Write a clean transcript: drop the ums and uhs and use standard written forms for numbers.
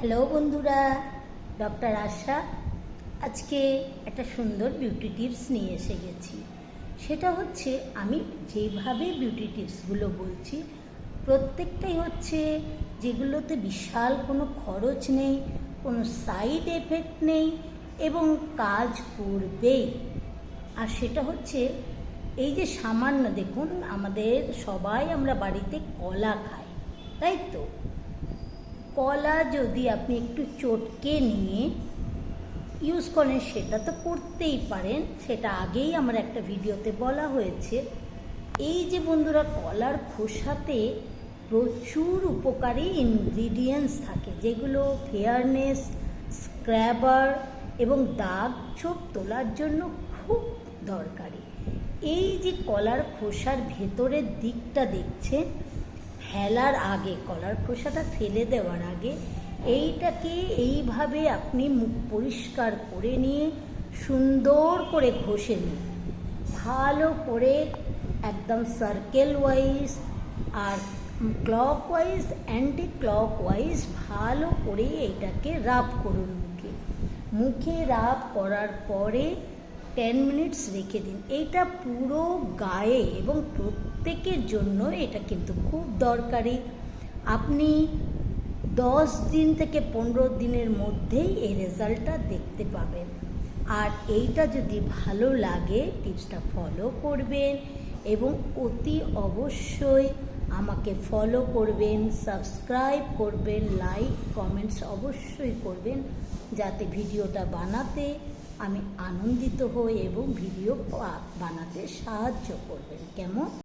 Hello বন্ধুরা, doctor আশা আজকে একটা সুন্দর বিউটি টিপস নিয়ে এসে গেছি। সেটা হচ্ছে আমি যেভাবে বিউটি টিপসগুলো বলছি প্রত্যেকটাই হচ্ছে যেগুলোতে বিশাল কোনো খরচ নেই, কোনো সাইড এফেক্ট নেই এবং কাজ করবেই। আর সেটা হচ্ছে এই যে সামান্য দেখুন, আমাদের সবাই আমরা বাড়িতে কলা খাই, তাই তো? কলা যদি আপনি একটু চটকে নিয়ে ইউজ করেন সেটা তো করতেই পারেন, সেটা আগেই আমার একটা ভিডিওতে বলা হয়েছে। এই যে বন্ধুরা, কলার খোসাতে প্রচুর উপকারী ইনগ্রিডিয়েন্টস থাকে যেগুলো ফেয়ারনেস, স্ক্র্যাবার এবং দাগ ছোপ তোলার জন্য খুব দরকারি। এই যে কলার খোসার ভেতরের দিকটা দেখছেন, ফেলার আগে, কলার খোসাটা ফেলে দেওয়ার আগে এইটাকে এইভাবে আপনি মুখ পরিষ্কার করে নিয়ে সুন্দর করে ঘষে নিন, ভালো করে একদম সার্কেল ওয়াইজ আর clockwise, anticlockwise ভালো করে এইটাকে রাব করুন। মুখে রাব করার পরে 10 মিনিটস রেখে দিন। এইটা পুরো গায়ে এবং প্রত্যেকের জন্য এটা কিন্তু খুব দরকারি। আপনি 10 দিন থেকে 15 দিনের মধ্যেই এই রেজাল্টটা দেখতে পাবেন। আর এইটা যদি ভালো লাগে টিপসটা ফলো করবেন এবং অতি অবশ্যই আমাকে ফলো করবেন, সাবস্ক্রাইব করবেন, লাইক কমেন্টস অবশ্যই করবেন, যাতে ভিডিওটা বানাতে আমি আনন্দিত হই এবং ভিডিও বানাতে সাহায্য করবেন। কেমন?